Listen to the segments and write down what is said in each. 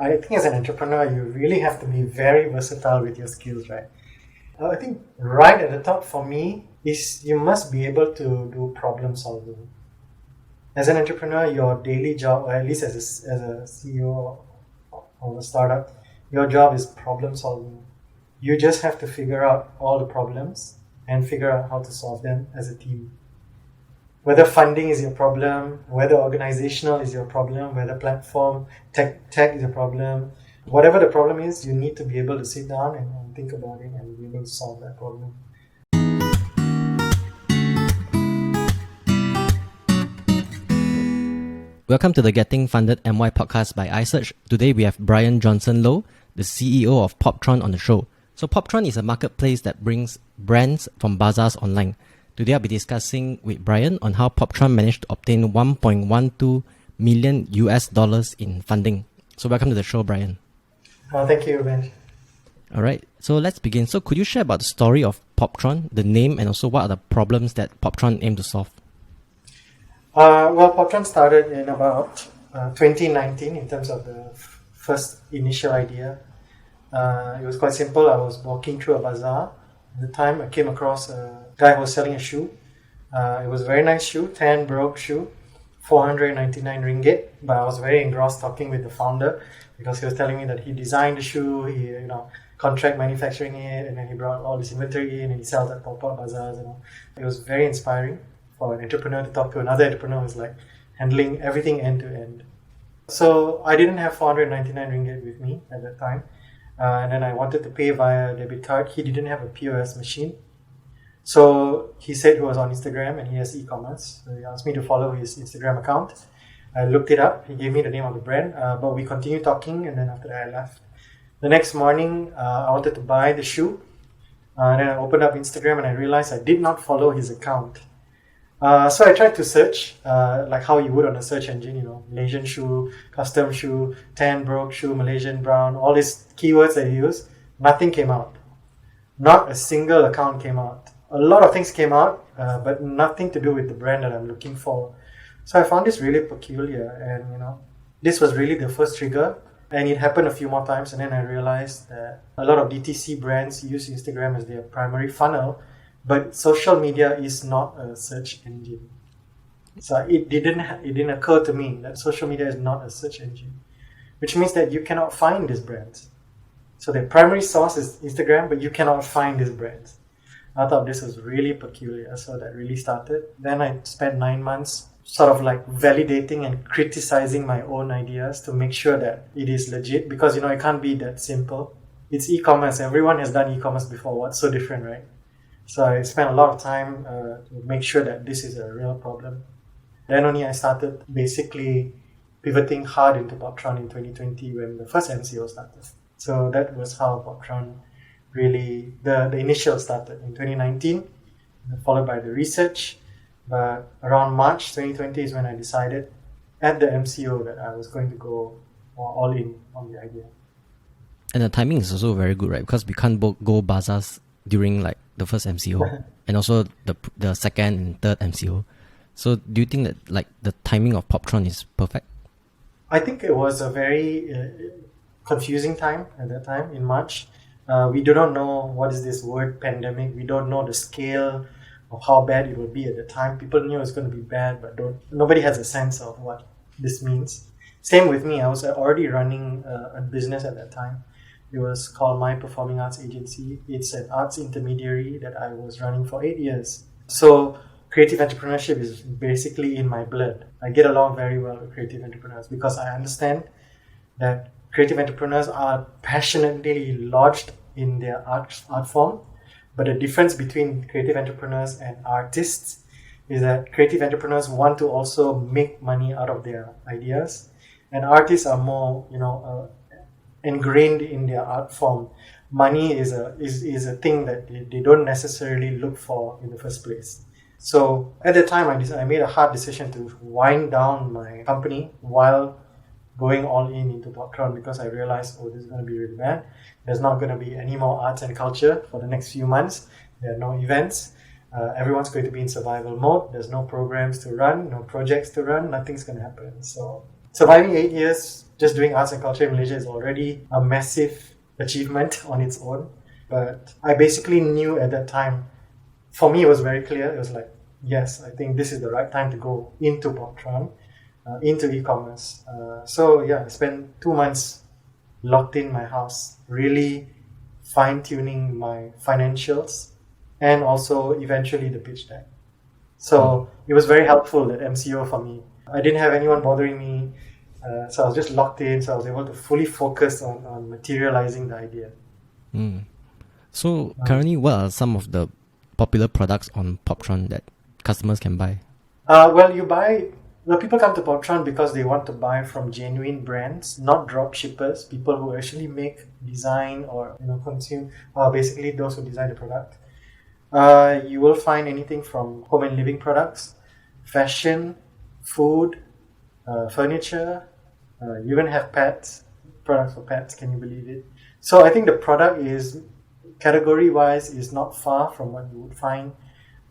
I think as an entrepreneur, you really have to be very versatile with your skills, right? I think right at the top for me is you must be able to do problem solving. As an entrepreneur, your daily job, or at least as a CEO of a startup, your job is problem solving. You just have to figure out all the problems and figure out how to solve them as a team. Whether funding is your problem, whether organizational is your problem, whether platform, tech is your problem, whatever the problem is, you need to be able to sit down and think about it and be able to solve that problem. Welcome to the Getting Funded MY podcast by iSearch. Today we have Brian Johnson Lowe, the CEO of Poptron on the show. So Poptron is a marketplace that brings brands from bazaars online. Today I'll be discussing with Brian on how Poptron managed to obtain $1.12 million in funding. So welcome to the show, Brian. Thank you, Ben. All right, so let's begin. So could you share about the story of Poptron, the name, and also what are the problems that Poptron aimed to solve? Well, Poptron started in about 2019 in terms of the first initial idea. It was quite simple. I was walking through a bazaar. At the time, I came across a guy who was selling a shoe. It was a very nice shoe, 10 baroque shoe, 499 ringgit. But I was very engrossed talking with the founder because he was telling me that he designed the shoe, he contract manufacturing it, and then he brought all this inventory in and he sells at pop-up bazaars. It was very inspiring for an entrepreneur to talk to another entrepreneur who's like handling everything end to end. So I didn't have 499 ringgit with me at that time. And then I wanted to pay via debit card. He didn't have a POS machine. So he said he was on Instagram and he has e-commerce. So he asked me to follow his Instagram account. I looked it up. He gave me the name of the brand. But we continued talking and then after that I left. The next morning, I wanted to buy the shoe. And then I opened up Instagram and I realized I did not follow his account. So I tried to search, like how you would on a search engine, Malaysian shoe, custom shoe, tan broke shoe, Malaysian brown, all these keywords that you use. Nothing came out. Not a single account came out. A lot of things came out, but nothing to do with the brand that I'm looking for. So I found this really peculiar, and this was really the first trigger. And it happened a few more times, and then I realized that a lot of DTC brands use Instagram as their primary funnel. But social media is not a search engine. So it didn't occur to me that social media is not a search engine, which means that you cannot find these brands. So the primary source is Instagram, but you cannot find these brands. I thought this was really peculiar, so that really started. Then I spent 9 months sort of like validating and criticizing my own ideas to make sure that it is legit, because it can't be that simple. It's e-commerce. Everyone has done e-commerce before. What's so different, right? So I spent a lot of time to make sure that this is a real problem. Then only I started basically pivoting hard into Poptron in 2020 when the first MCO started. So that was how Poptron really, the initial started in 2019, followed by the research. But around March 2020 is when I decided at the MCO that I was going to go all in on the idea. And the timing is also very good, right? Because we can't go bazaars during like the first MCO and also the second and third MCO. So do you think that like the timing of Poptron is perfect? I think it was a very confusing time at that time in March. We do not know what is this word pandemic. We don't know the scale of how bad it will be at the time. People knew it was going to be bad, but nobody has a sense of what this means. Same with me. I was already running a business at that time. It was called My Performing Arts Agency. It's an arts intermediary that I was running for 8 years. So creative entrepreneurship is basically in my blood. I get along very well with creative entrepreneurs because I understand that creative entrepreneurs are passionately lodged in their art form. But the difference between creative entrepreneurs and artists is that creative entrepreneurs want to also make money out of their ideas. And artists are more, ingrained in their art form. Money is a thing that they don't necessarily look for in the first place. So at the time, I made a hard decision to wind down my company while going all into Poptron because I realized, this is going to be really bad. There's not going to be any more arts and culture for the next few months. There are no events. Everyone's going to be in survival mode. There's no programs to run, no projects to run. Nothing's going to happen. So surviving 8 years just doing arts and culture in Malaysia is already a massive achievement on its own. But I basically knew at that time, for me, it was very clear. It was like, yes, I think this is the right time to go into Poptron, into e-commerce. I spent 2 months locked in my house, really fine-tuning my financials and also eventually the pitch deck. So it was very helpful at MCO for me. I didn't have anyone bothering me. So I was just locked in. So I was able to fully focus on materializing the idea. So currently, what are some of the popular products on Poptron that customers can buy? People come to Poptron because they want to buy from genuine brands, not drop shippers, people who actually make, design, or consume, basically those who design the product. You will find anything from home and living products, fashion, food, furniture. You even have pets, products for pets. Can you believe it? So I think the product is, category-wise, is not far from what you would find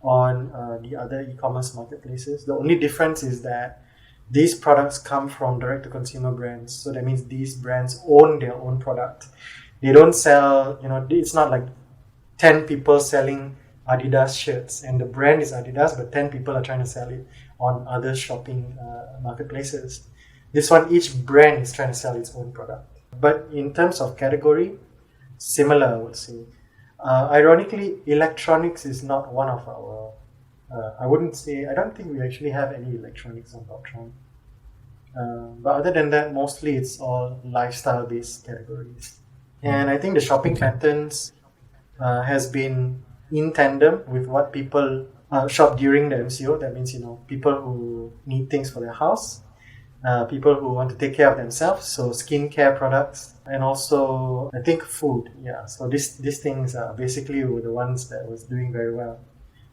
on the other e-commerce marketplaces. The only difference is that these products come from direct-to-consumer brands. So that means these brands own their own product. They don't sell, it's not like 10 people selling Adidas shirts and the brand is Adidas, but 10 people are trying to sell it on other shopping marketplaces. This one, each brand is trying to sell its own product. But in terms of category, similar, I would say. Ironically, electronics is not one of our, I don't think we actually have any electronics on Poptron. But other than that, mostly it's all lifestyle-based categories. And I think the shopping patterns has been in tandem with what people shop during the MCO. That means, people who need things for their house, people who want to take care of themselves, so skincare products, and also I think food. Yeah, so these things basically were the ones that was doing very well.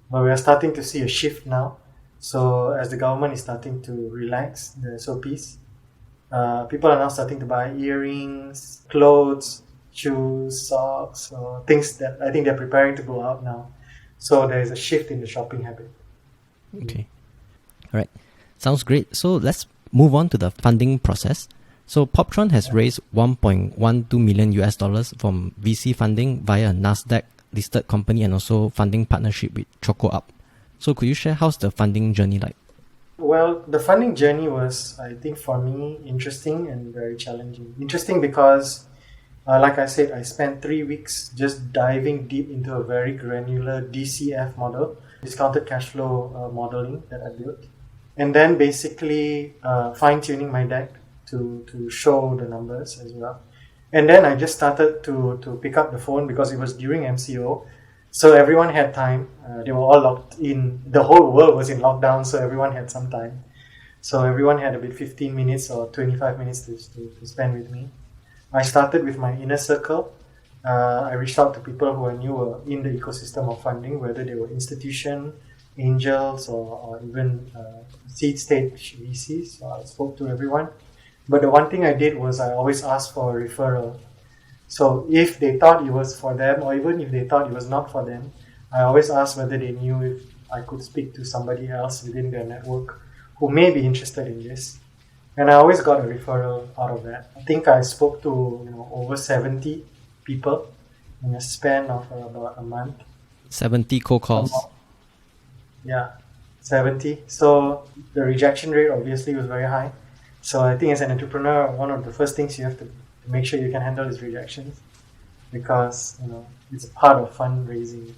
But we are starting to see a shift now. So as the government is starting to relax the SOPs, people are now starting to buy earrings, clothes, shoes, socks, things that I think they're preparing to go out now. So there is a shift in the shopping habit. Okay. All right. Sounds great. So let's move on to the funding process. So Poptron has raised $1.12 million from VC funding via a Nasdaq listed company and also funding partnership with ChocoUp. So could you share how's the funding journey like? Well, the funding journey was, I think, for me, interesting and very challenging. Interesting because, like I said, I spent 3 weeks just diving deep into a very granular DCF model, discounted cash flow modeling that I built. And then basically fine-tuning my deck to show the numbers as well. And then I just started to pick up the phone because it was during MCO. So everyone had time. They were all locked in. The whole world was in lockdown, so everyone had some time. So everyone had about 15 minutes or 25 minutes to spend with me. I started with my inner circle. I reached out to people who I knew were in the ecosystem of funding, whether they were institution, angels, or even seed stage VCs. So I spoke to everyone. But the one thing I did was I always asked for a referral. So if they thought it was for them, or even if they thought it was not for them, I always asked whether they knew if I could speak to somebody else within their network who may be interested in this. And I always got a referral out of that. I think I spoke to over 70 people in a span of about a month. 70 cold calls. Yeah, 70. So the rejection rate obviously was very high. So I think as an entrepreneur, one of the first things you have to make sure you can handle is rejections, because it's part of fundraising.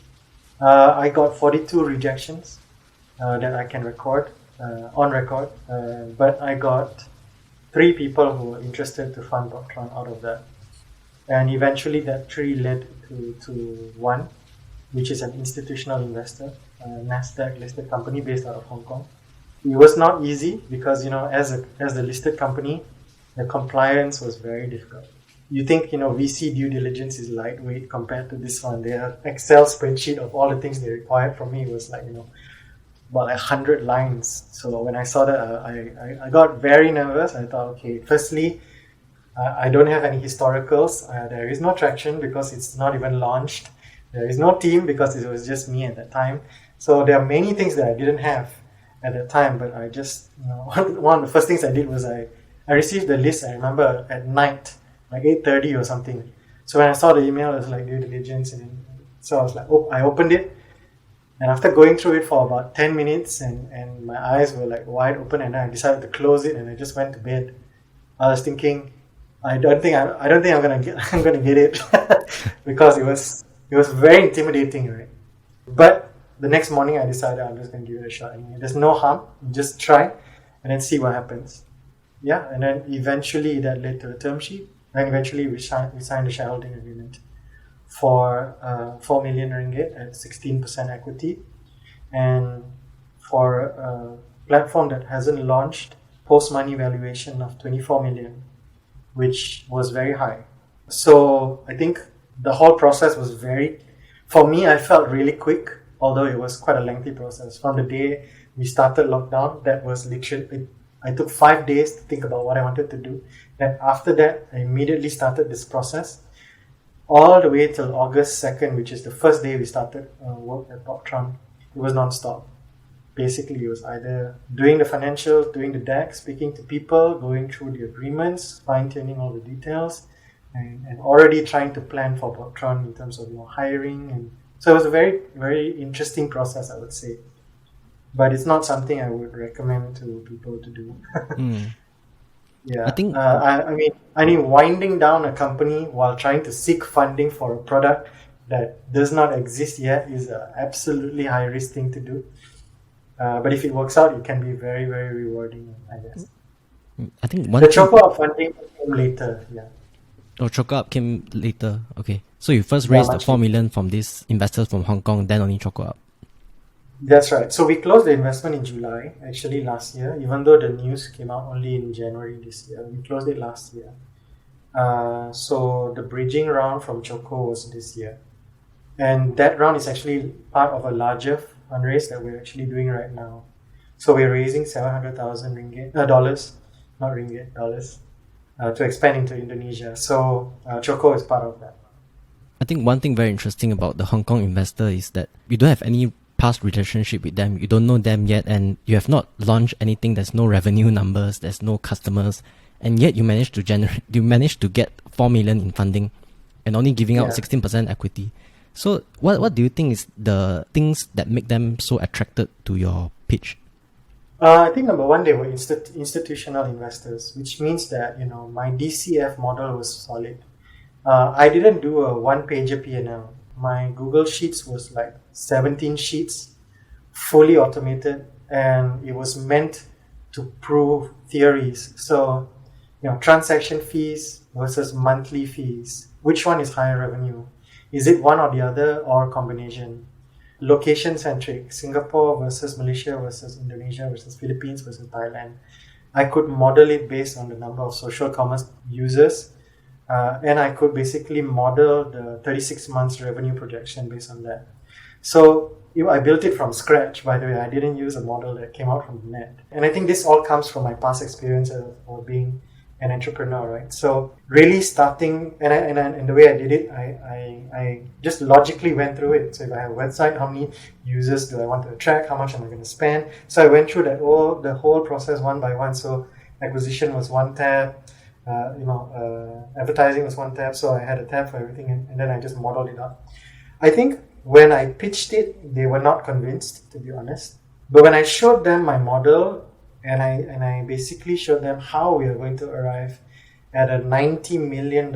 I got 42 rejections that I can record on record, but I got 3 people who were interested to fund Poptron out of that, and eventually that 3 led to one, which is an institutional investor, a Nasdaq listed company based out of Hong Kong. It was not easy because as the listed company, the compliance was very difficult. You think VC due diligence is lightweight compared to this one. Their Excel spreadsheet of all the things they required from me was like about 100 lines. So when I saw that, I got very nervous. I thought, okay, firstly, I don't have any historicals. There is no traction because it's not even launched. There is no team because it was just me at that time. So there are many things that I didn't have at that time, but I just, one of the first things I did was I I received the list, I remember, at night, like 8:30 or something. So when I saw the email, it was like due diligence. So I was like, I opened it. And after going through it for about 10 minutes and my eyes were like wide open, and I decided to close it and I just went to bed. I was thinking, I don't think I'm gonna get it because it was very intimidating, right? But the next morning I decided I'm just gonna give it a shot. I mean, there's no harm, you just try and then see what happens. Yeah, and then eventually that led to a term sheet. And eventually we signed a shareholding agreement for 4 million ringgit at 16% equity, and for a platform that hasn't launched, post-money valuation of 24 million, which was very high. So I think the whole process was for me, I felt really quick, although it was quite a lengthy process. From the day we started lockdown, that was literally, I took 5 days to think about what I wanted to do. Then after that, I immediately started this process all the way till August 2nd, which is the first day we started work at Poptron. It was non-stop. Basically, it was either doing the financials, doing the deck, speaking to people, going through the agreements, fine-tuning all the details, and already trying to plan for Poptron in terms of hiring. And so it was a very, very interesting process, I would say. But it's not something I would recommend to people to do. Yeah, I think I mean, winding down a company while trying to seek funding for a product that does not exist yet is an absolutely high risk thing to do. But if it works out, it can be very, very rewarding, I guess. I think The Choco Up funding came later, yeah. Oh, Choco Up came later. Okay, so you first Yeah, raised the much 4 million from these investors from Hong Kong, then only Choco Up. That's right. So we closed the investment in July, actually last year, even though the news came out only in January this year. We closed it last year. So the bridging round from Choco was this year. And that round is actually part of a larger fundraise that we're actually doing right now. So we're raising 700,000 dollars, not ringgit, dollars, to expand into Indonesia. So Choco is part of that. I think one thing very interesting about the Hong Kong investor is that you don't have any past relationship with them. You don't know them yet, and you have not launched anything. There's no revenue numbers, there's no customers, and yet you managed to get 4 million in funding and only giving out 16% equity. So what do you think is the things that make them so attracted to your pitch? I think number one, they were institutional investors, which means that my DCF model was solid. I didn't do a one-pager P&L. My Google Sheets was like 17 sheets, fully automated, and it was meant to prove theories. So, transaction fees versus monthly fees. Which one is higher revenue? Is it one or the other, or combination? Location centric, Singapore versus Malaysia versus Indonesia versus Philippines versus Thailand. I could model it based on the number of social commerce users, and I could basically model the 36 months revenue projection based on that. So I built it from scratch, by the way. I didn't use a model that came out from the net. And I think this all comes from my past experience of being an entrepreneur, right? So really starting, and the way I did it, I just logically went through it. So if I have a website, how many users do I want to attract? How much am I going to spend? So I went through the whole process one by one. So acquisition was one tab, advertising was one tab. So I had a tab for everything, and then I just modeled it out. I think when I pitched it, they were not convinced, to be honest. But when I showed them my model, and I basically showed them how we are going to arrive at a $90 million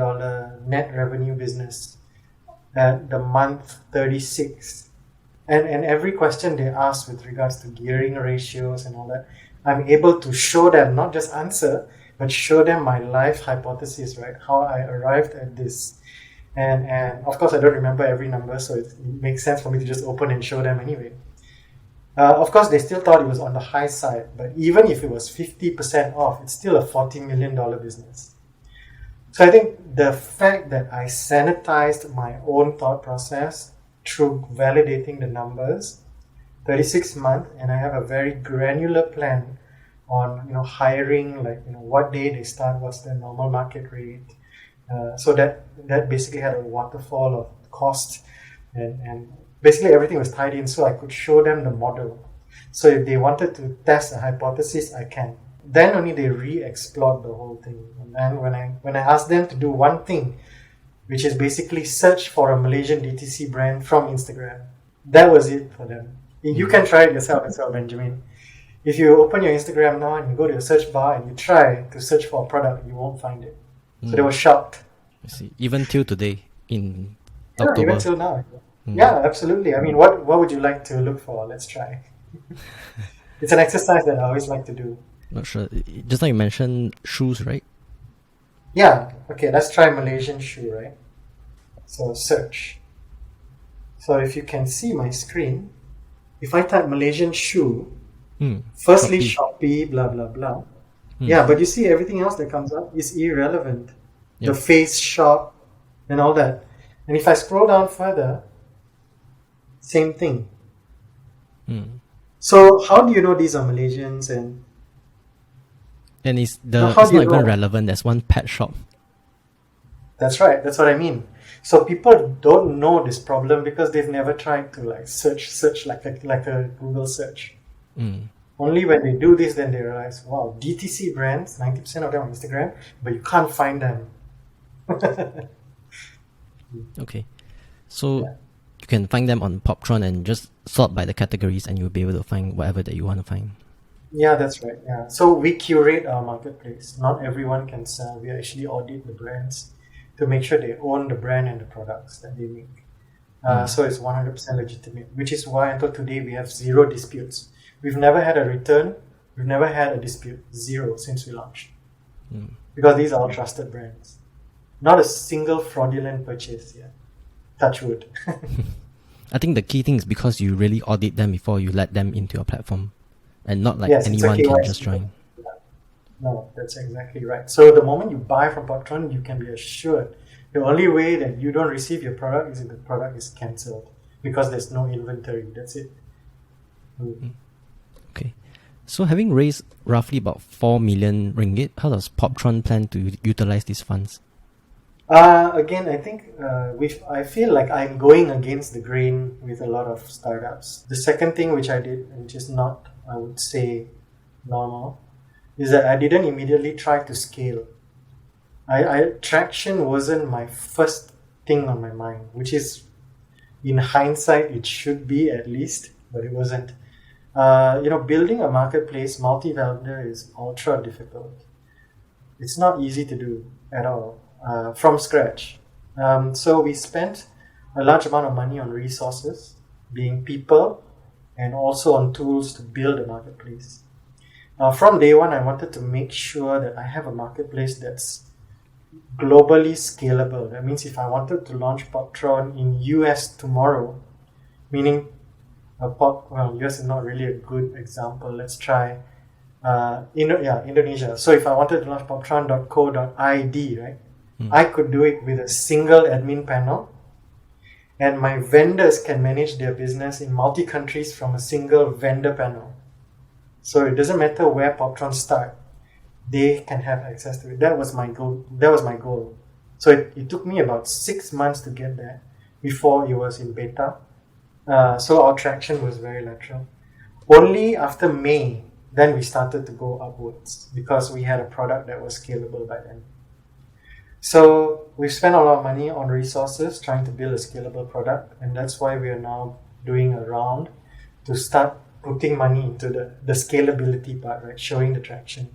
net revenue business at the month 36. And every question they asked with regards to gearing ratios and all that, I'm able to show them, not just answer, but show them my life hypothesis, right? How I arrived at this. And of course, I don't remember every number, so it makes sense for me to just open and show them anyway. Of course, they still thought it was on the high side, but even if it was 50% off, it's still a $40 million business. So I think the fact that I sanitized my own thought process through validating the numbers, 36 months, and I have a very granular plan on hiring, what day they start, what's their normal market rate. So that basically had a waterfall of cost, and basically everything was tied in, so I could show them the model. So if they wanted to test a hypothesis, I can. then only they re-explored the whole thing. And then when I asked them to do one thing, which is basically search for a Malaysian DTC brand from Instagram, that was it for them. You can try it yourself as well, Benjamin. If you open your Instagram now and you go to your search bar and you try to search for a product, you won't find it. So they were shocked. I see. Even till today in Yeah, October. even till now. Yeah, absolutely. I mean, what would you like to look for? Let's try. It's an exercise that I always like to do. Not sure. Just now you mentioned shoes, right? Yeah, okay, let's try Malaysian shoe, right? So search. So if you can see my screen, if I type Malaysian shoe, firstly Shopee, blah, blah, blah. Yeah, but you see everything else that comes up is irrelevant. Yep. The face shop and all that. And if I scroll down further, same thing. So how do you know these are Malaysians? And And it's Now, how it's do you not even know? relevant. There's one pet shop. that's right, that's what I mean. So people don't know this problem because they've never tried to like search like a Google search. Only when they do this, then they realize, wow, DTC brands, 90% of them on Instagram, but you can't find them. Okay. So you can find them on Poptron and just sort by the categories and you'll be able to find whatever that you want to find. Yeah, that's right. Yeah. So we curate our marketplace. Not everyone can sell. We actually audit the brands to make sure they own the brand and the products that they make. So it's 100% legitimate, which is why until today we have zero disputes. We've never had a return. We've never had a dispute. Zero since we launched. Because these are all trusted brands. Not a single fraudulent purchase yet. Touch wood. I think the key thing is because you really audit them before you let them into your platform. And not like Yes, it's a anyone can KYC. just join. No, that's exactly right. So the moment you buy from Poptron, you can be assured the only way that you don't receive your product is if the product is cancelled because there's no inventory. That's it. Okay. So having raised roughly about 4 million ringgit, how does Poptron plan to utilize these funds? Again, I think I feel like I'm going against the grain with a lot of startups. The second thing which I did, which is not, I would say, normal, is that I didn't immediately try to scale. Traction wasn't my first thing on my mind, which is, in hindsight, it should be at least, but it wasn't. Building a marketplace multi-vendor is ultra difficult. It's not easy to do at all from scratch. So we spent a large amount of money on resources, being people, and also on tools to build a marketplace. From day one, I wanted to make sure that I have a marketplace that's globally scalable. That means if I wanted to launch Poptron in US tomorrow, meaning US is not really a good example. Let's try Indonesia. So if I wanted to launch poptron.co.id, right, I could do it with a single admin panel, and my vendors can manage their business in multi countries from a single vendor panel. So it doesn't matter where Poptron start, they can have access to it. That was my goal. So it took me about 6 months to get there before it was in beta. So our traction was very lateral. Only after May, then we started to go upwards because we had a product that was scalable by then. So we spent a lot of money on resources trying to build a scalable product, and that's why we are now doing a round to start putting money into the scalability part, right? Showing the traction.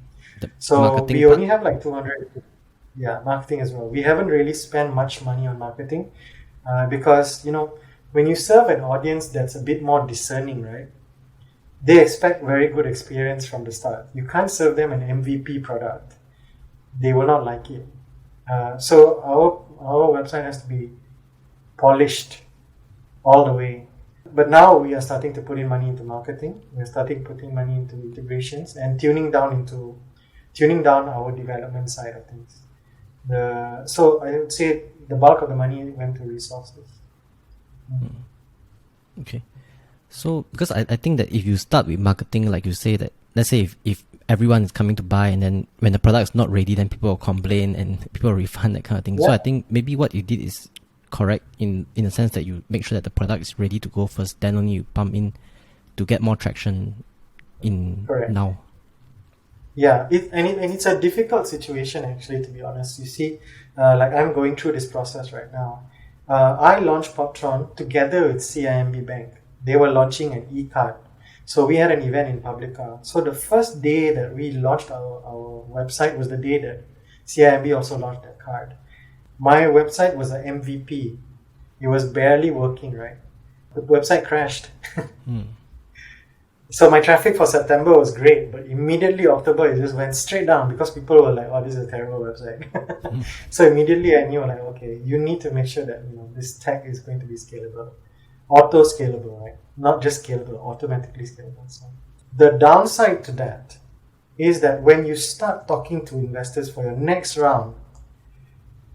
So we only have like 200, marketing as well. We haven't really spent much money on marketing because, when you serve an audience that's a bit more discerning, right? They expect very good experience from the start. You can't serve them an MVP product. They will not like it. So our website has to be polished all the way. But now we are starting to put in money into marketing. We're starting putting money into integrations and tuning down our development side of things. So I would say the bulk of the money went to resources. Okay. So because I think that if you start with marketing, like you say that, let's say if everyone is coming to buy and then when the product is not ready, then people will complain and people will refund, that kind of thing. Yeah. So I think maybe what you did is correct in the sense that you make sure that the product is ready to go first, then only you pump in to get more traction in Correct. now. Yeah, it's a difficult situation actually, to be honest. You see, like I'm going through this process right now. I launched Poptron together with CIMB Bank. They were launching an e-card. So we had an event in Publica. So the first day that we launched our website was the day that CIMB also launched that card. My website was an MVP. It was barely working, right? The website crashed. So my traffic for September was great, but immediately October it just went straight down because people were like, "Oh, this is a terrible website." So immediately I knew, like, okay, you need to make sure that this tech is going to be scalable, auto scalable, right? Not just scalable, automatically scalable. So the downside to that is that when you start talking to investors for your next round,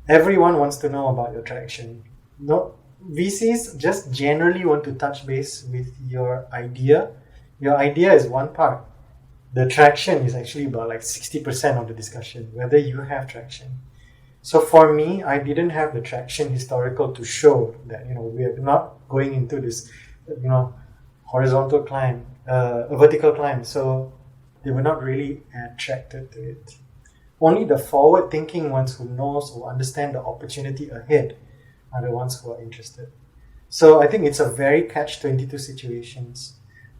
everyone wants to know about your traction. No, VCs just generally want to touch base with your idea. Your idea is one part. The traction is actually about like 60% of the discussion, whether you have traction. So for me, I didn't have the traction historical to show that, we are not going into this, horizontal climb, a vertical climb. So they were not really attracted to it. Only the forward-thinking ones who knows or understand the opportunity ahead are the ones who are interested. So I think it's a very catch-22 situations.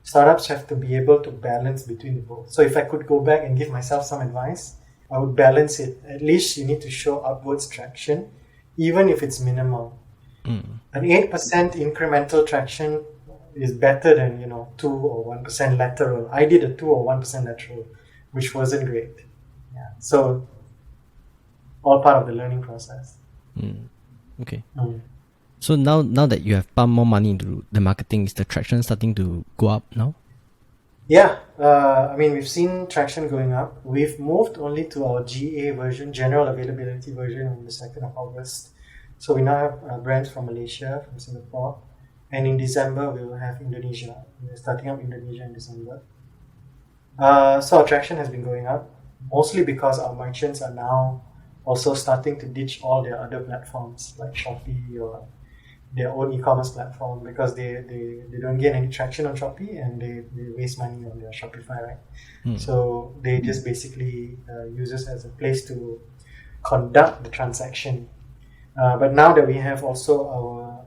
Startups have to be able to balance between the both. So if I could go back and give myself some advice, I would balance it. At least you need to show upwards traction, even if it's minimal. An 8% incremental traction is better than 2 or 1% lateral. I did a 2 or 1% lateral, which wasn't great. Yeah. So all part of the learning process. Okay. So now that you have pumped more money into the marketing, is the traction starting to go up now? Yeah, we've seen traction going up. We've moved only to our GA version, general availability version, on the 2nd of August. So we now have brands from Malaysia, from Singapore, and in December we will have Indonesia. We're starting up Indonesia in December. So our traction has been going up, mostly because our merchants are now also starting to ditch all their other platforms like Shopee or their own e-commerce platform, because they don't get any traction on Shopee and they waste money on their Shopify, right? So they just basically use us as a place to conduct the transaction. But now that we have also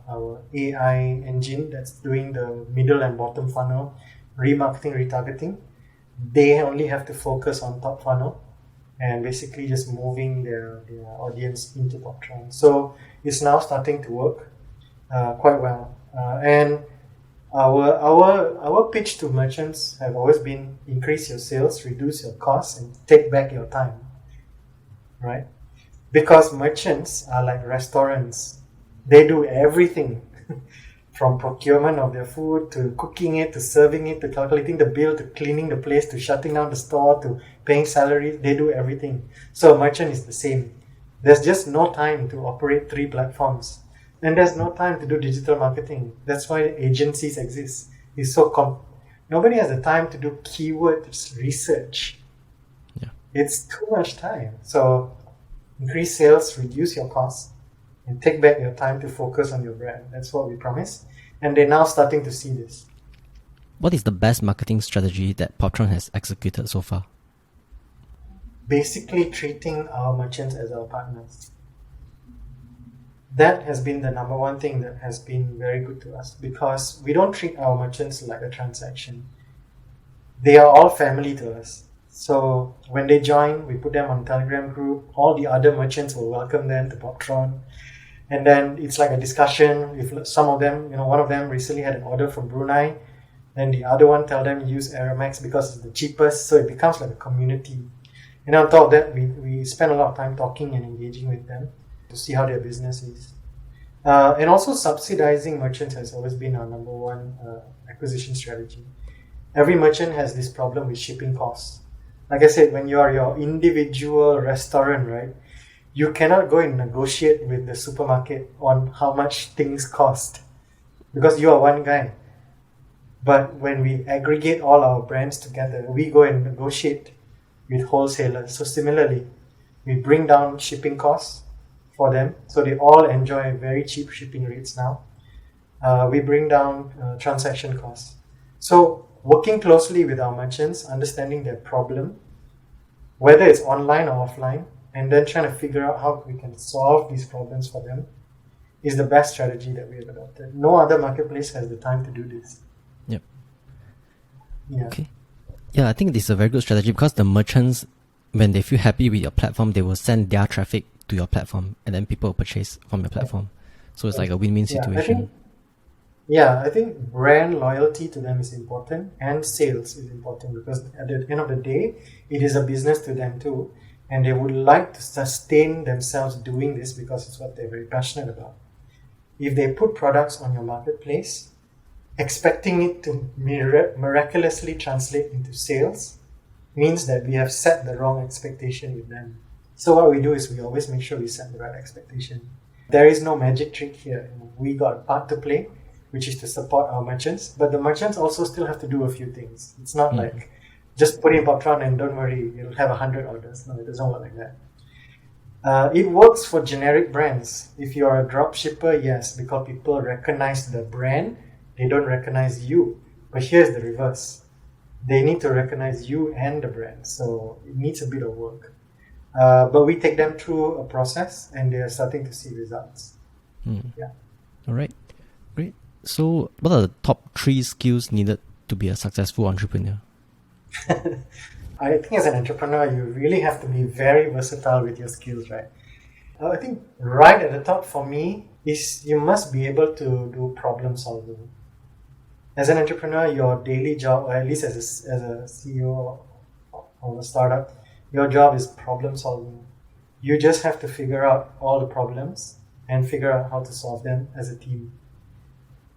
our AI engine that's doing the middle and bottom funnel remarketing, retargeting, they only have to focus on top funnel and basically just moving their audience into Poptron. So it's now starting to work quite well. And our pitch to merchants have always been increase your sales, reduce your costs, and take back your time, right? Because merchants are like restaurants. They do everything from procurement of their food to cooking it, to serving it, to calculating the bill, to cleaning the place, to shutting down the store, to paying salaries. They do everything. So a merchant is the same. There's just no time to operate 3 platforms. And there's no time to do digital marketing. That's why agencies exist. It's so nobody has the time to do keyword research. Yeah. It's too much time. So increase sales, reduce your costs, and take back your time to focus on your brand. That's what we promise. And they're now starting to see this. What is the best marketing strategy that Poptron has executed so far? Basically treating our merchants as our partners. That has been the number one thing that has been very good to us, because we don't treat our merchants like a transaction. They are all family to us. So when they join, we put them on Telegram group. All the other merchants will welcome them to Poptron. And then it's like a discussion. If some of them, one of them recently had an order from Brunei, then the other one tell them use Aramex because it's the cheapest. So it becomes like a community. And on top of that, we spend a lot of time talking and engaging with them to see how their business is. And also subsidizing merchants has always been our number one acquisition strategy. Every merchant has this problem with shipping costs. Like I said, when you are your individual restaurant, right, you cannot go and negotiate with the supermarket on how much things cost because you are one guy. But when we aggregate all our brands together, we go and negotiate with wholesalers. So similarly, we bring down shipping costs for them, so they all enjoy very cheap shipping rates now. We bring down transaction costs. So working closely with our merchants, understanding their problem, whether it's online or offline, and then trying to figure out how we can solve these problems for them is the best strategy that we have adopted. No other marketplace has the time to do this. Yep. Yeah. Okay. Yeah, I think this is a very good strategy because the merchants, when they feel happy with your platform, they will send their traffic to your platform, and then people will purchase from your platform. So it's like a win-win situation. I think brand loyalty to them is important, and sales is important, because at the end of the day, it is a business to them too, and they would like to sustain themselves doing this because it's what they're very passionate about. If they put products on your marketplace, expecting it to miraculously translate into sales means that we have set the wrong expectation with them. So what we do is we always make sure we set the right expectation. There is no magic trick here. We got a part to play, which is to support our merchants, but the merchants also still have to do a few things. It's not like just put in Poptron and don't worry, you'll have 100 orders. No, it doesn't work like that. It works for generic brands. If you're a drop shipper, yes, because people recognize the brand, they don't recognize you. But here's the reverse. They need to recognize you and the brand. So it needs a bit of work. But we take them through a process and they are starting to see results. Yeah. All right. Great. So what are the top 3 skills needed to be a successful entrepreneur? I think as an entrepreneur, you really have to be very versatile with your skills, right? I think right at the top for me is you must be able to do problem solving. As an entrepreneur, your daily job, or at least as a CEO of a startup, your job is problem solving. You just have to figure out all the problems and figure out how to solve them as a team.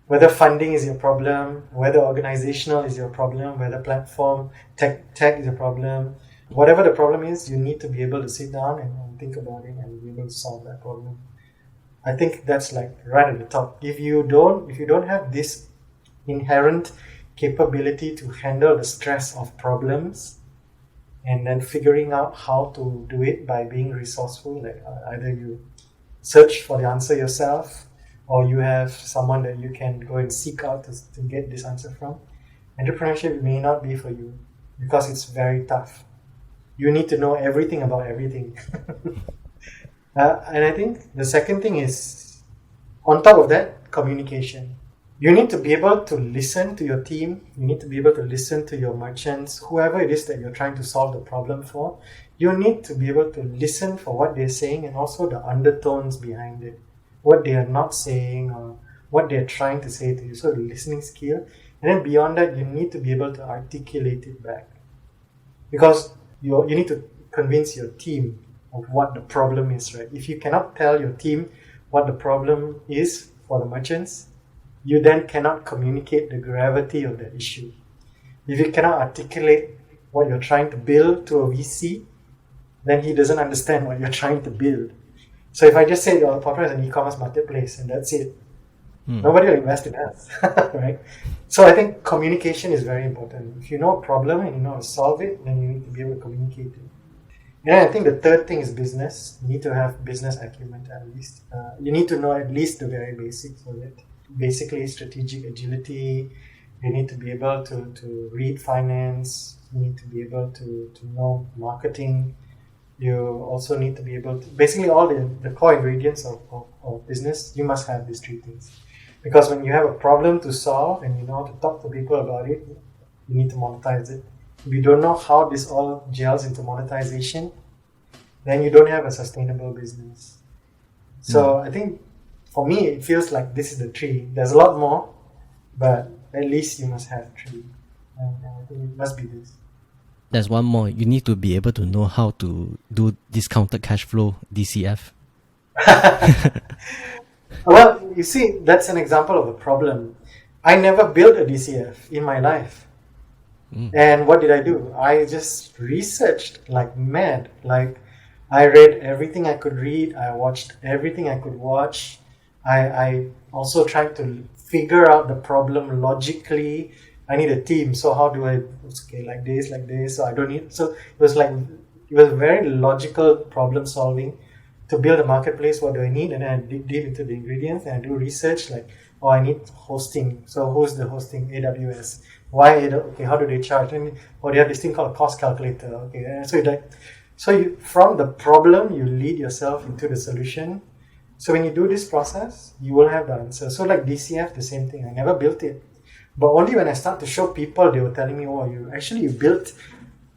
Whether funding is your problem, whether organizational is your problem, whether platform, tech is a problem, whatever the problem is, you need to be able to sit down and think about it and be able to solve that problem. I think that's like right at the top. If you don't have this inherent capability to handle the stress of problems and then figuring out how to do it by being resourceful, like either you search for the answer yourself or you have someone that you can go and seek out to get this answer from, entrepreneurship may not be for you because it's very tough. You need to know everything about everything. And I think the second thing is, on top of that, communication. You need to be able to listen to your team. You need to be able to listen to your merchants, whoever it is that you're trying to solve the problem for. You need to be able to listen for what they're saying and also the undertones behind it, what they are not saying or what they're trying to say to you. So the listening skill. And then beyond that, you need to be able to articulate it back. Because you need to convince your team of what the problem is, right? If you cannot tell your team what the problem is for the merchants, you then cannot communicate the gravity of the issue. If you cannot articulate what you're trying to build to a VC, then he doesn't understand what you're trying to build. So if I just say your Poptron is an e-commerce marketplace and that's it, nobody will invest in us, right? So I think communication is very important. If you know a problem and you know how to solve it, then you need to be able to communicate it. And I think the third thing is business. You need to have business acumen at least. You need to know at least the very basics of it. Basically, strategic agility. You need to be able to read finance. You need to be able to know marketing. You also need to be able to, basically all the core ingredients of business, you must have these 3 things. Because when you have a problem to solve and you know how to talk to people about it, you need to monetize it. If you don't know how this all gels into monetization, then you don't have a sustainable business. So I think for me, it feels like this is the 3. There's a lot more, but at least you must have 3. And I think it must be this. There's one more. You need to be able to know how to do discounted cash flow, DCF. Well, you see, that's an example of a problem. I never built a DCF in my life. And what did I do? I just researched like mad. Like I read everything I could read. I watched everything I could watch. I also tried to figure out the problem logically. I need a team, so how do I scale like this, so I don't need, so it was very logical problem solving. to build a marketplace, what do I need? And then I dig deep into the ingredients and I do research like, oh, I need hosting. So who's the hosting? AWS. Why? Okay, how do they charge? And they have this thing called a cost calculator. Okay, and from the problem, you lead yourself into the solution. So when you do this process, you will have the answer. So like DCF, the same thing. I never built it. But only when I start to show people, they were telling me, oh, you built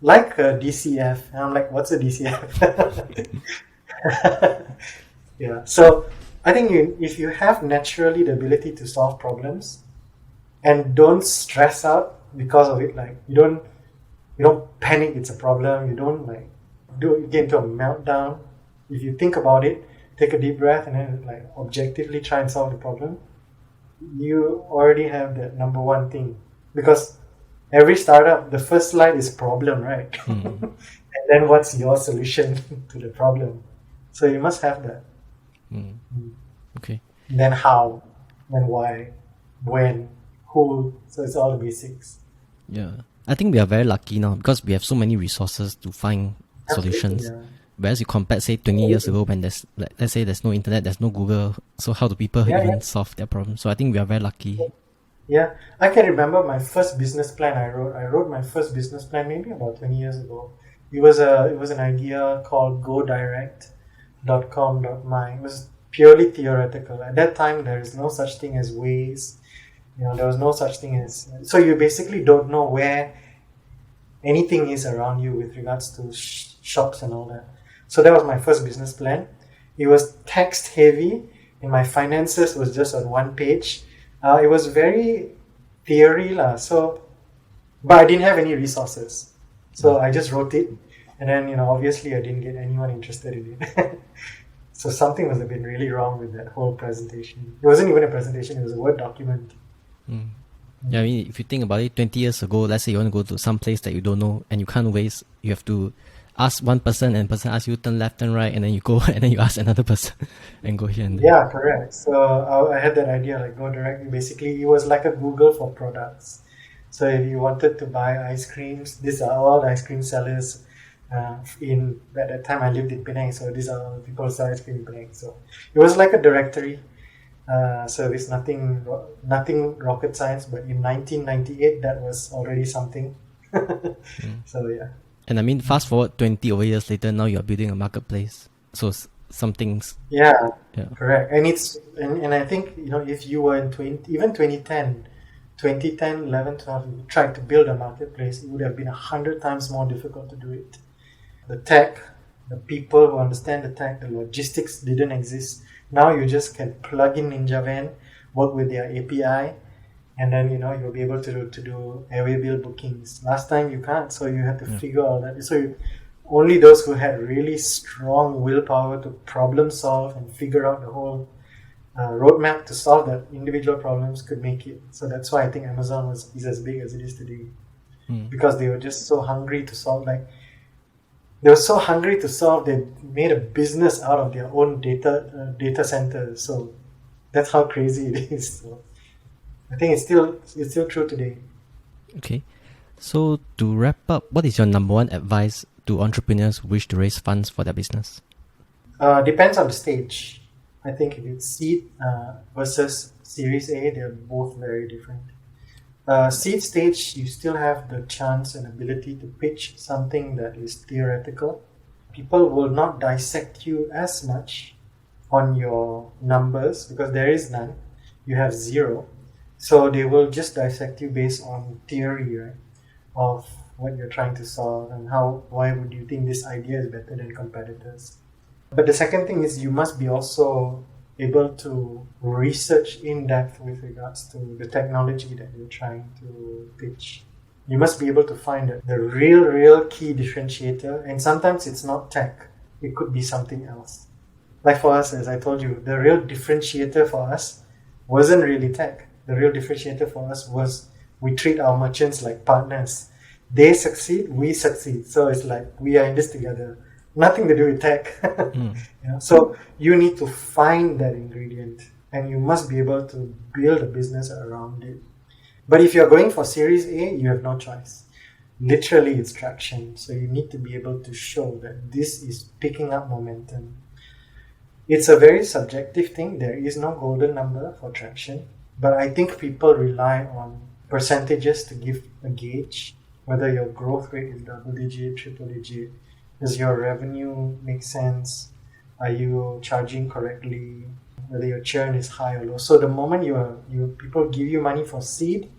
like a DCF. And I'm like, what's a DCF? Yeah. So I think if you have naturally the ability to solve problems and don't stress out because of it, like you don't panic, it's a problem. You don't like get into a meltdown. If you think about it, take a deep breath and then like objectively try and solve the problem. You already have that number one thing, because every startup, the first slide is problem, right? And then what's your solution to the problem? So you must have that. Okay. Then how, then why, when, who. So it's all the basics. Yeah. I think we are very lucky now because we have so many resources to find solutions. Yeah. Whereas you compare, say, 20 years ago when let's say there's no internet, there's no Google. So how do people even solve their problem? So I think we are very lucky. Yeah. I can remember my first business plan I wrote. I wrote my first business plan maybe about 20 years ago. It was an idea called godirect.com.my. It was purely theoretical. At that time, there is no such thing as ways. There was no such thing as... So you basically don't know where anything is around you with regards to shops and all that. So that was my first business plan. It was text heavy and my finances was just on one page. It was very theory lah. But I didn't have any resources. So I just wrote it. And then, obviously I didn't get anyone interested in it. So something must have been really wrong with that whole presentation. It wasn't even a presentation, it was a Word document. Yeah, I mean, if you think about it, 20 years ago, let's say you want to go to some place that you don't know and you can't waste, you have to ask one person and the person asks you turn left and right, and then you go and then you ask another person and go here and there. Yeah, correct. So I had that idea like go direct. Basically, it was like a Google for products. So if you wanted to buy ice creams, these are all the ice cream sellers. At that time I lived in Penang, so these are all the people who sell ice cream in Penang. So it was like a directory service, nothing rocket science. But in 1998, that was already something. So yeah. And I mean, fast forward 20 over years later, now you're building a marketplace. So something's... Yeah, correct. And I think, if you were in 2010, 11, 12, you tried to build a marketplace, it would have been 100 times more difficult to do it. The tech, the people who understand the tech, the logistics didn't exist. Now you just can plug in Ninja Van, work with their API, and then you'll be able to do airway bill bookings. Last time you can't, so you had to figure all that. So only those who had really strong willpower to problem solve and figure out the whole roadmap to solve that individual problems could make it. So that's why I think Amazon is as big as it is today, because they were just so hungry to solve. They were so hungry to solve, they made a business out of their own data centers. So that's how crazy it is. So I think it's still true today. Okay. So to wrap up, what is your number one advice to entrepreneurs who wish to raise funds for their business? Depends on the stage. I think if it's seed versus Series A, they're both very different. Seed stage, you still have the chance and ability to pitch something that is theoretical. People will not dissect you as much on your numbers because there is none. You have zero. So they will just dissect you based on theory, right, of what you're trying to solve and why would you think this idea is better than competitors. But the second thing is you must be also able to research in depth with regards to the technology that you're trying to pitch. You must be able to find the real key differentiator, and sometimes it's not tech, it could be something else. Like for us, as I told you, the real differentiator for us wasn't really tech. The real differentiator for us was we treat our merchants like partners. They succeed, we succeed. So it's like we are in this together. Nothing to do with tech. So you need to find that ingredient and you must be able to build a business around it. But if you're going for Series A, you have no choice. Literally, it's traction. So you need to be able to show that this is picking up momentum. It's a very subjective thing. There is no golden number for traction, but I think people rely on percentages to give a gauge whether your growth rate is double digit, triple digit. Does your revenue make sense? Are you charging correctly? Whether your churn is high or low. So the moment people give you money for seed,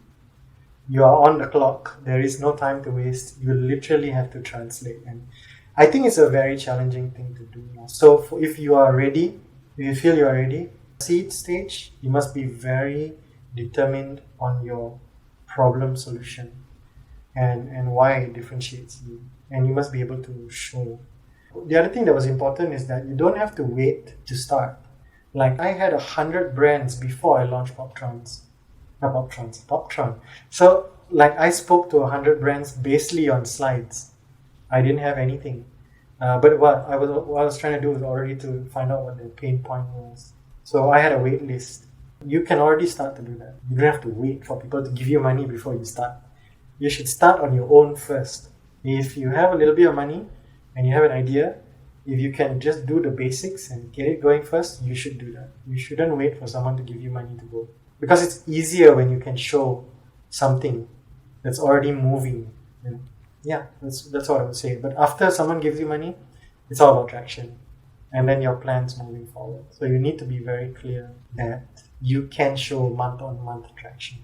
you are on the clock. There is no time to waste. You literally have to translate, and I think it's a very challenging thing to do. So if you are ready, if you feel you are ready, seed stage, you must be very determined on your problem solution and why it differentiates you. And you must be able to show. The other thing that was important is that you don't have to wait to start. Like I had 100 brands before I launched Poptron. So like I spoke to 100 brands basically on slides. I didn't have anything. But what I was trying to do was already to find out what their pain point was. So I had a wait list. You can already start to do that. You don't have to wait for people to give you money before you start. You should start on your own first. If you have a little bit of money and you have an idea, if you can just do the basics and get it going first, you should do that. You shouldn't wait for someone to give you money to go. Because it's easier when you can show something that's already moving. Yeah, that's what I would say. But after someone gives you money, it's all about traction. And then your plans moving forward. So you need to be very clear that you can show month-on-month traction.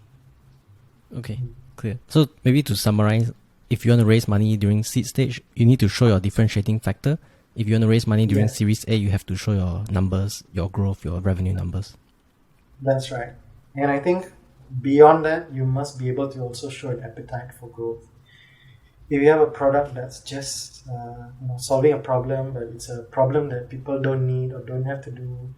Okay, clear. So maybe to summarize, if you want to raise money during seed stage, you need to show your differentiating factor. If you want to raise money during Series A, you have to show your numbers, your growth, your revenue numbers. That's right. And I think beyond that, you must be able to also show an appetite for growth. If you have a product that's just solving a problem, but it's a problem that people don't need or don't have to do,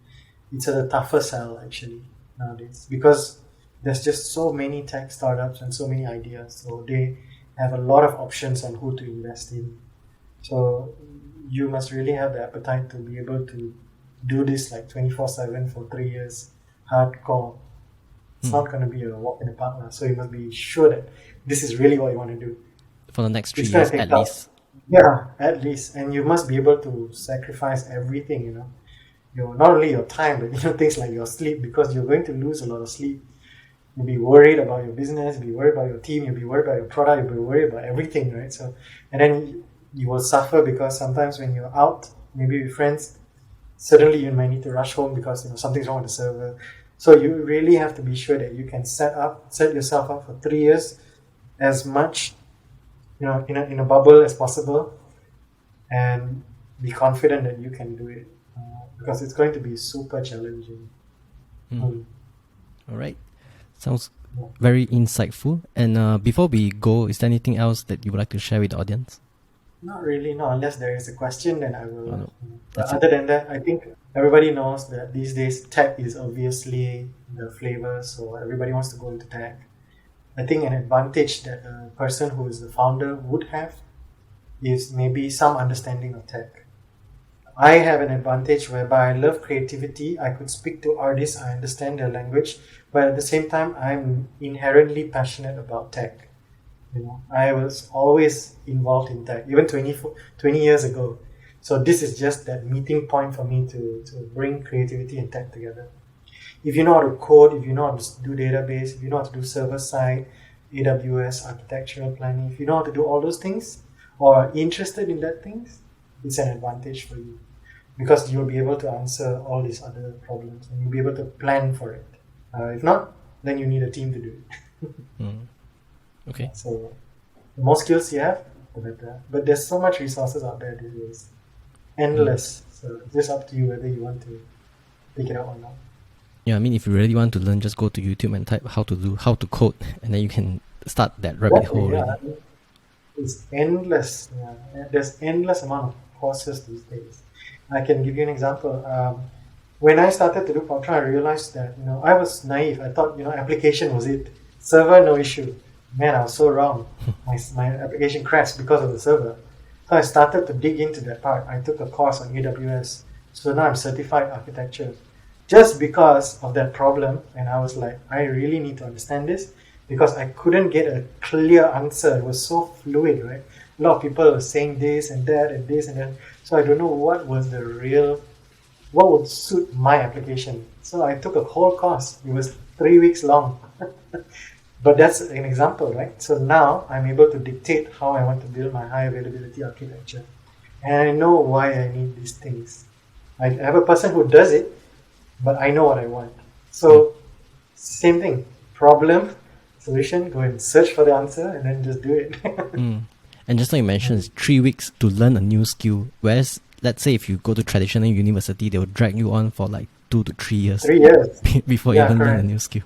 it's a tougher sell actually nowadays, because there's just so many tech startups and so many ideas. So they have a lot of options on who to invest in. So you must really have the appetite to be able to do this like 24/7 for 3 years, hardcore. It's not going to be a walk in the park. So you must be sure that this is really what you want to do. For the next 3 years at least. Yeah, at least. And you must be able to sacrifice everything, not only your time, but things like your sleep, because you're going to lose a lot of sleep. You'll be worried about your business, you'll be worried about your team, you'll be worried about your product, you'll be worried about everything, right? So, and then you will suffer because sometimes when you're out, maybe with friends, suddenly you might need to rush home because something's wrong with the server. So you really have to be sure that you can set yourself up for 3 years as much, in a bubble as possible, and be confident that you can do it, because it's going to be super challenging. All right. Sounds very insightful. And before we go, is there anything else that you would like to share with the audience? Not really, no. Unless there is a question, then I will. Oh, no. But other than that, I think everybody knows that these days tech is obviously the flavor, so everybody wants to go into tech. I think an advantage that a person who is the founder would have is maybe some understanding of tech. I have an advantage whereby I love creativity. I could speak to artists, I understand their language, but at the same time, I'm inherently passionate about tech. I was always involved in tech, even 20 years ago. So this is just that meeting point for me to bring creativity and tech together. If you know how to code, if you know how to do database, if you know how to do server-side, AWS, architectural planning, if you know how to do all those things or are interested in that things, it's an advantage for you, because you'll be able to answer all these other problems and you'll be able to plan for it. If not, then you need a team to do it. Okay. So the more skills you have, the better. But there's so much resources out there these days. Endless. So it's just up to you whether you want to pick it up or not. Yeah, I mean, if you really want to learn, just go to YouTube and type how to code, and then you can start that rabbit hole. Yeah, I mean, it's endless. Yeah. There's endless amount of courses these days. I can give you an example. When I started to do Poptron, I realized that I was naive. I thought application was it. Server, no issue. Man, I was so wrong. My application crashed because of the server. So I started to dig into that part. I took a course on AWS. So now I'm certified architecture. Just because of that problem, and I was like, I really need to understand this, because I couldn't get a clear answer. It was so fluid, right? A lot of people were saying this and that and this and that. So I don't know what was the real what would suit my application. So I took a whole course. It was 3 weeks long. But that's an example, right? So now I'm able to dictate how I want to build my high availability architecture. And I know why I need these things. I have a person who does it, but I know what I want. So same thing, problem, solution, go and search for the answer and then just do it. And just like you mentioned, it's 3 weeks to learn a new skill. Whereas, let's say if you go to traditional university, they will drag you on for like 2 to 3 years 3 years. before you Yeah, even learn a correct. new skill.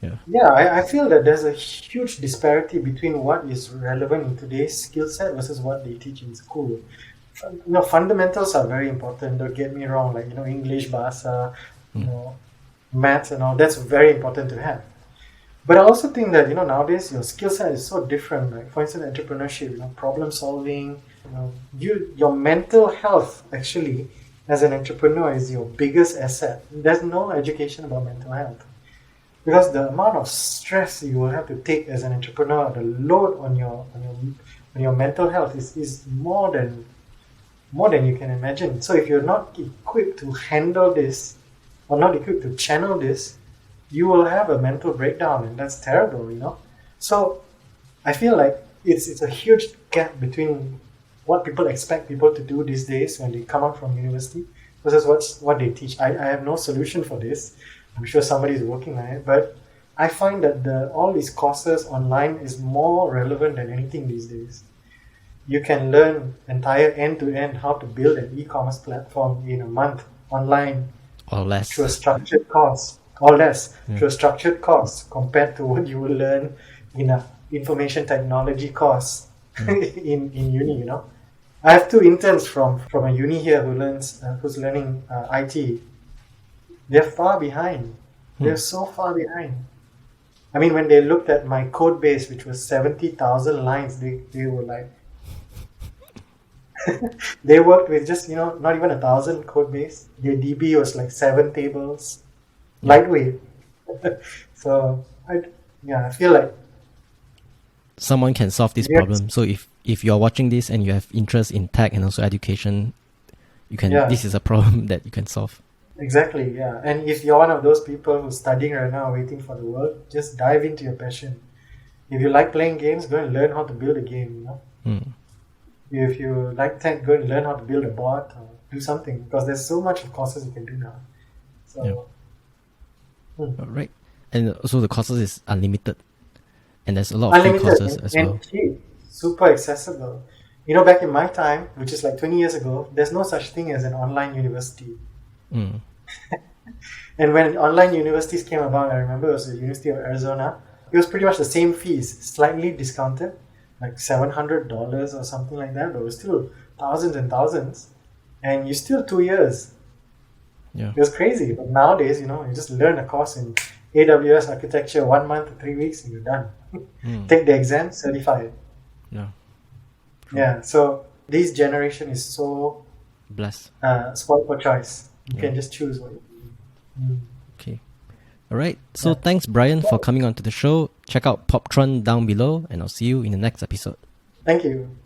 Yeah. Yeah, I feel that there's a huge disparity between what is relevant in today's skill set versus what they teach in school. Fundamentals are very important. Don't get me wrong, like, English, Bahasa, maths and all, that's very important to have. But I also think that, nowadays your skill set is so different. Like, for instance, entrepreneurship, problem solving, your mental health actually as an entrepreneur is your biggest asset. There's no education about mental health. Because the amount of stress you will have to take as an entrepreneur, the load on your mental health is more than you can imagine. So if you're not equipped to handle this, or not equipped to channel this, you will have a mental breakdown, and that's terrible. So I feel like it's a huge gap between what people expect people to do these days when they come out from university versus what they teach. I have no solution for this. I'm sure somebody is working on it, but I find that all these courses online is more relevant than anything these days. You can learn entire end-to-end how to build an e-commerce platform in a month online Or less. through a structured course, or less, through a structured course compared to what you will learn in a information technology course in uni. I have 2 interns from a uni here who's learning IT. They're far behind. They're so far behind. I mean, when they looked at my code base, which was 70,000 lines, they were like, they worked with just, not even 1,000 code base. Their DB was like 7 tables, lightweight. So, I feel like Someone can solve this problem. So if you're watching this and you have interest in tech and also education, you can. This is a problem that you can solve. Exactly, yeah. And if you're one of those people who's studying right now, waiting for the world, just dive into your passion. If you like playing games, go and learn how to build a game. If you like tech, go and learn how to build a bot or do something, because there's so much of courses you can do now. So, Right. And also the courses is unlimited, and there's a lot of free courses as well. And cheap, super accessible. Back in my time, which is like 20 years ago, there's no such thing as an online university. And when online universities came about, I remember it was the University of Arizona. It was pretty much the same fees, slightly discounted, like $700 or something like that, but it was still thousands and thousands. And you still 2 years. Yeah. It was crazy. But nowadays, you just learn a course in AWS architecture 1 month to 3 weeks and you're done. Take the exam, certified. Yeah. Yeah. So this generation is so Blessed. spoiled for choice. You can just choose what you do. Okay. All right. So thanks, Brian, for coming on to the show. Check out Poptron down below, and I'll see you in the next episode. Thank you.